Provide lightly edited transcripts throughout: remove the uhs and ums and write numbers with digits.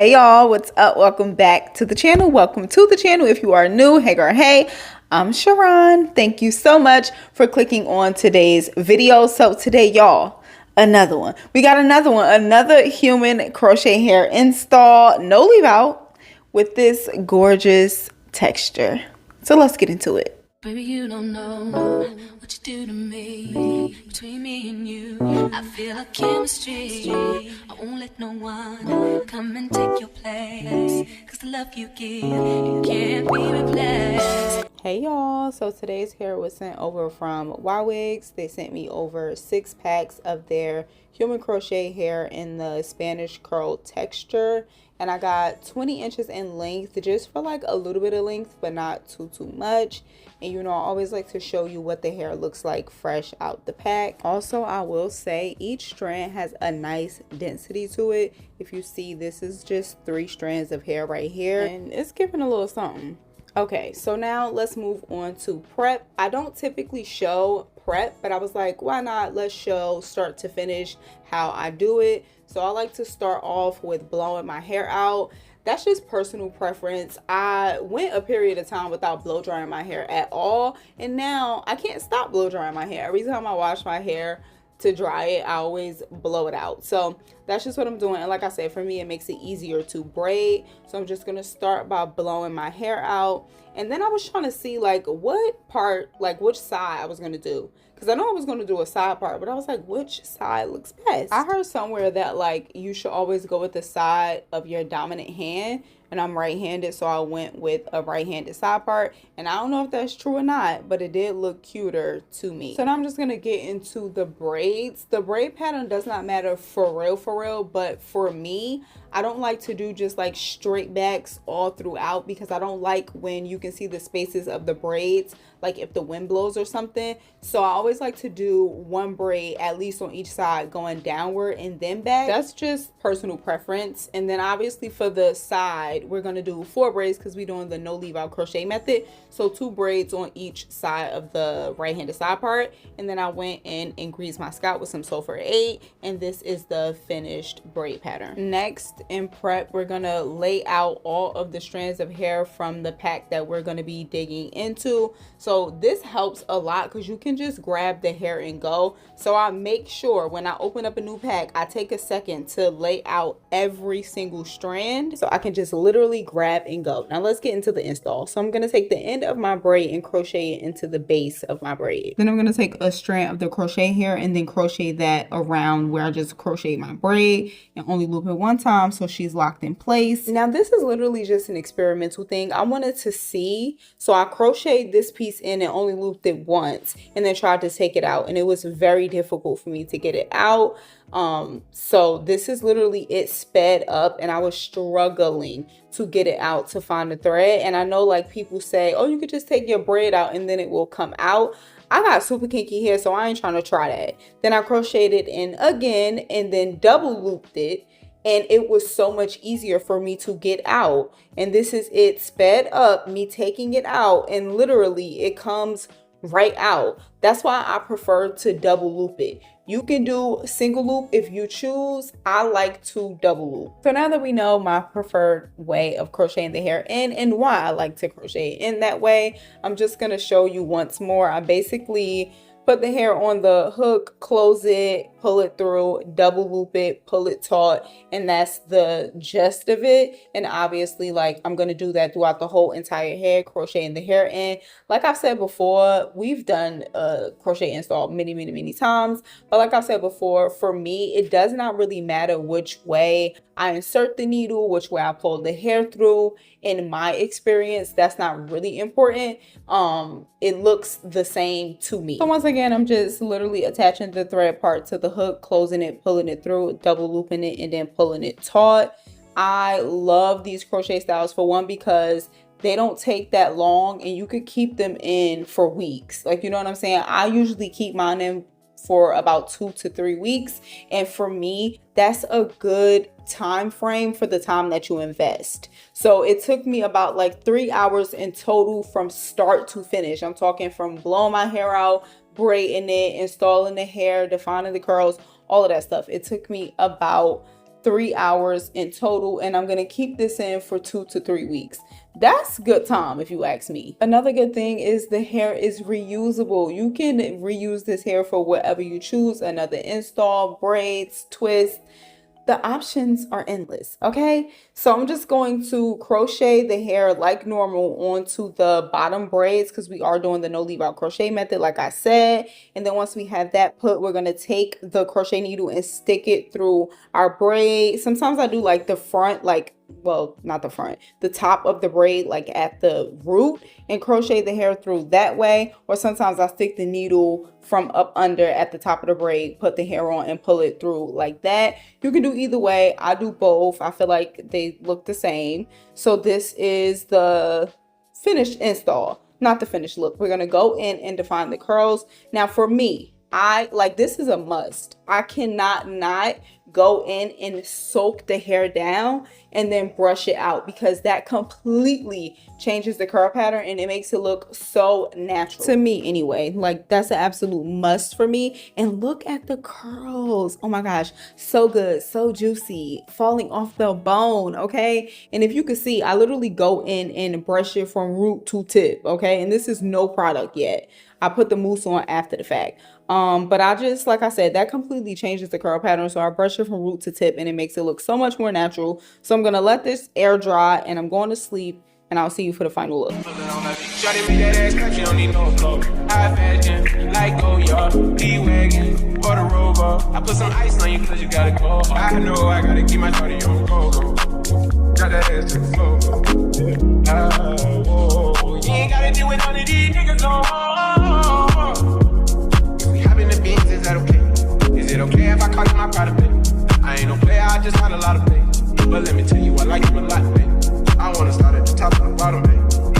Hey y'all, what's up? Welcome back to the channel. Welcome to the channel. If you are new, hey girl, hey, I'm Sharon. Thank you so much for clicking on today's video. So today, y'all, another one. We got another one, another human crochet hair install, no leave out, with this gorgeous texture. So let's get into it. Baby, you don't know what you do to me. Between me and you, I feel like chemistry. I won't let no one come and take your place. Cause the love you give, it can't be replaced. Hey y'all, so today's hair was sent over from Ft.YWIGS. They sent me over 6 packs of their human crochet hair in the Spanish curl texture. And I got 20 inches in length, just for like a little bit of length, but not too much. And you know, I always like to show you what the hair looks like fresh out the pack. Also, I will say each strand has a nice density to it. If you see, this is just 3 strands of hair right here, and it's giving a little something. Okay, so now let's move on to prep. I don't typically show prep, but I was like, why not? Let's show start to finish how I do it. So I like to start off with blowing my hair out. That's just personal preference. I went a period of time without blow drying my hair at all, and now I can't stop blow drying my hair. Every time I wash my hair to dry it, I always blow it out. So that's just what I'm doing. And like I said, for me, it makes it easier to braid. So I'm just gonna start by blowing my hair out. And then I was trying to see like what part, like which side I was gonna do. Because I know I was going to do a side part, but I was like, which side looks best? I heard somewhere that like you should always go with the side of your dominant hand. And I'm right-handed, so I went with a right-handed side part. And I don't know if that's true or not, but it did look cuter to me. So now I'm just going to get into the braids. The braid pattern does not matter for real, but for me, I don't like to do just like straight backs all throughout, because I don't like when you can see the spaces of the braids, like if the wind blows or something. So I always like to do one braid at least on each side going downward and then back. That's just personal preference. And then obviously for the side, we're going to do 4 braids because we're doing the no leave out crochet method. So 2 braids on each side of the right-handed side part. And then I went in and greased my scalp with some sulfur 8, and this is the finished braid pattern. Next in prep, we're going to lay out all of the strands of hair from the pack that we're going to be digging into. So this helps a lot because you can just grab the hair and go. So I make sure when I open up a new pack, I take a second to lay out every single strand so I can just literally grab and go. Now let's get into the install. So I'm going to take the end of my braid and crochet it into the base of my braid. Then I'm going to take a strand of the crochet hair and then crochet that around where I just crocheted my braid, and only loop it one time so she's locked in place. Now this is literally just an experimental thing. I wanted to see, so I crocheted this piece in and only looped it once and then tried to take it out, and it was very difficult for me to get it out. So this is literally it sped up, and I was struggling to get it out to find the thread. And I know like people say, oh, you could just take your braid out and then it will come out. I got super kinky hair, so I ain't trying to try that. Then I crocheted in again and then double looped it, and it was so much easier for me to get out. And this is it sped up, me taking it out, and literally it comes right out. That's why I prefer to double loop it. You can do single loop if you choose. I like to double loop. So now that we know my preferred way of crocheting the hair in and why I like to crochet in that way, I'm just going to show you once more. I basically put the hair on the hook, close it, pull it through, double loop it, pull it taut, and that's the gist of it. And obviously, like, I'm gonna do that throughout the whole entire hair, crocheting the hair in. Like I've said before, we've done a crochet install many times, but like I said before, for me, it does not really matter which way I insert the needle, which way I pull the hair through. In my experience, that's not really important. It looks the same to me. So once again, I'm just literally attaching the thread part to the hook, closing it, pulling it through, double looping it, and then pulling it taut. I love these crochet styles, for one, because they don't take that long and you could keep them in for weeks. Like, you know what I'm saying? I usually keep mine in for about 2 to 3 weeks, and for me, that's a good time frame for the time that you invest. So it took me about like 3 hours in total from start to finish. I'm talking from blowing my hair out, braiding it, installing the hair, defining the curls, all of that stuff. It took me about 3 hours in total, and I'm gonna keep this in for 2 to 3 weeks. That's good time if you ask me. Another good thing is the hair is reusable. You can reuse this hair for whatever you choose, another install, braids, twists. The options are endless, okay? So I'm just going to crochet the hair like normal onto the bottom braids because we are doing the no leave out crochet method like I said. And then once we have that put, we're gonna take the crochet needle and stick it through our braid. Sometimes I do like the front, like, well, not the front, the top of the braid, like at the root, and crochet the hair through that way. Or sometimes I stick the needle from up under at the top of the braid, put the hair on and pull it through like that. You can do either way. I do both. I feel like they look the same. So this is the finished install, not the finished look. We're going to go in and define the curls. Now for me, this is a must. I cannot not go in and soak the hair down and then brush it out, because that completely changes the curl pattern and it makes it look so natural to me anyway. Like, that's an absolute must for me. And look at the curls. Oh my gosh, so good, so juicy, falling off the bone. Okay, and if you can see, I literally go in and brush it from root to tip. Okay, and this is no product yet. I put the mousse on after the fact. But I just, like I said, that completely changes the curl pattern. So I brush it from root to tip and it makes it look so much more natural. So I'm going to let this air dry and I'm going to sleep, and I'll see you for the final look. Or the Rover. I put some ice on you cause you gotta go. I know I gotta keep my shorty on go. Got that ass to the floor. You ain't gotta deal with none of these niggas no more. If we hop in the beans, is that okay? Is it okay if I call you my pride, baby? I ain't no player, I just had a lot of pain. But let me tell you, I like you a lot, baby. I wanna start at the top and the bottom, baby.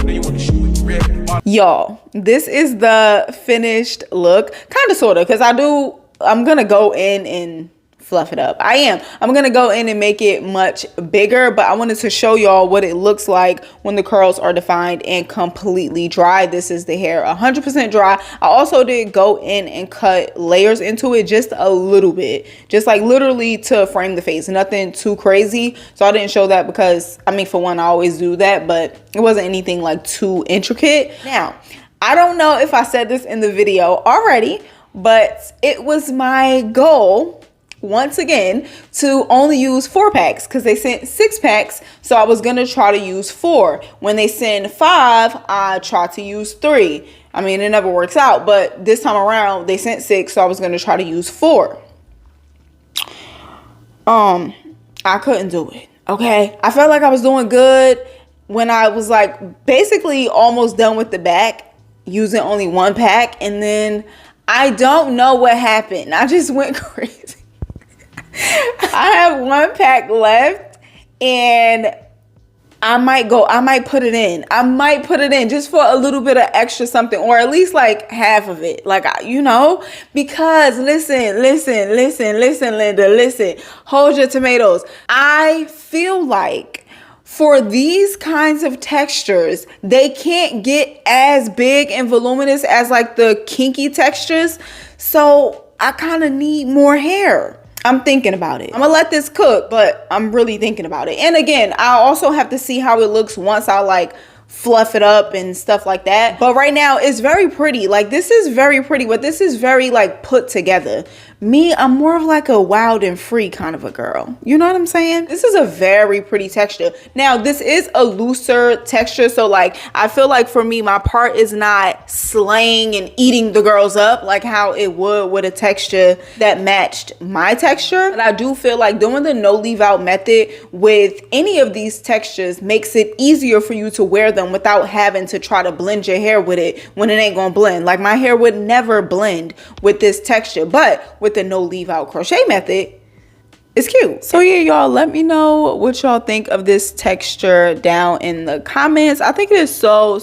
Know you wanna shoot with the red bottom. Y'all, this is the finished look. Kind of, sort of, because I'm gonna go in and fluff it up. I'm gonna go in and make it much bigger, but I wanted to show y'all what it looks like when the curls are defined and completely dry. This is the hair 100% dry. I also did go in and cut layers into it just a little bit, just like literally to frame the face, nothing too crazy. So I didn't show that because, I mean, for one, I always do that, but it wasn't anything like too intricate. Now, I don't know if I said this in the video already, but it was my goal, once again, to only use 4 packs because they sent 6 packs. So I was going to try to use 4. When they send 5, I try to use 3. I mean, it never works out, but this time around they sent 6. So I was going to try to use 4. I couldn't do it. Okay. I felt like I was doing good when I was like basically almost done with the back using only 1 pack. And then I don't know what happened. I just went crazy. I have 1 pack left and I might put it in. I might put it in just for a little bit of extra something, or at least like half of it. Like, you know, because listen, Linda, listen, hold your tomatoes. I feel like for these kinds of textures, they can't get as big and voluminous as like the kinky textures. So I kind of need more hair. I'm thinking about it. I'm gonna let this cook, but I'm really thinking about it. And again, I also have to see how it looks once I like fluff it up and stuff like that. But right now it's very pretty. Like, this is very pretty, but this is very like put together. Me, I'm more of like a wild and free kind of a girl. You know what I'm saying? This is a very pretty texture. Now, this is a looser texture. So like, I feel like for me, my part is not slaying and eating the girls up like how it would with a texture that matched my texture. But I do feel like doing the no leave out method with any of these textures makes it easier for you to wear them without having to try to blend your hair with it when it ain't gonna blend. Like, my hair would never blend with this texture, but with the no leave out crochet method, it's cute. So yeah, y'all, let me know what y'all think of this texture down in the comments. I think it is so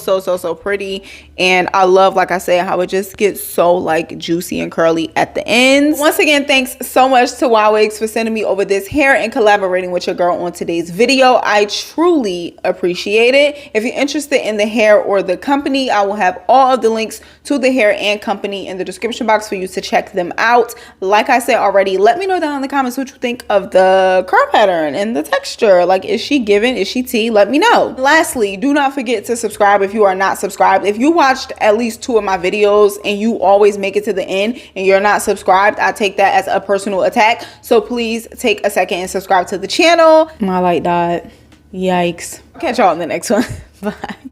pretty, And I love, like I said, how it just gets so like juicy and curly at the ends. Once again, thanks so much to Y.WIGS for sending me over this hair and collaborating with your girl on today's video. I truly appreciate it. If you're interested in the hair or the company, I will have all of the links to the hair and company in the description box for you to check them out. Like I said already, let me know down in the comments what you think of the curl pattern and the texture. Like, is she giving? Is she tea? Let me know. Lastly, do not forget to subscribe if you are not subscribed. If you watched at least 2 of my videos and you always make it to the end and you're not subscribed, I take that as a personal attack. So please take a second and subscribe to the channel. My light died. Yikes. Catch y'all in the next one. Bye.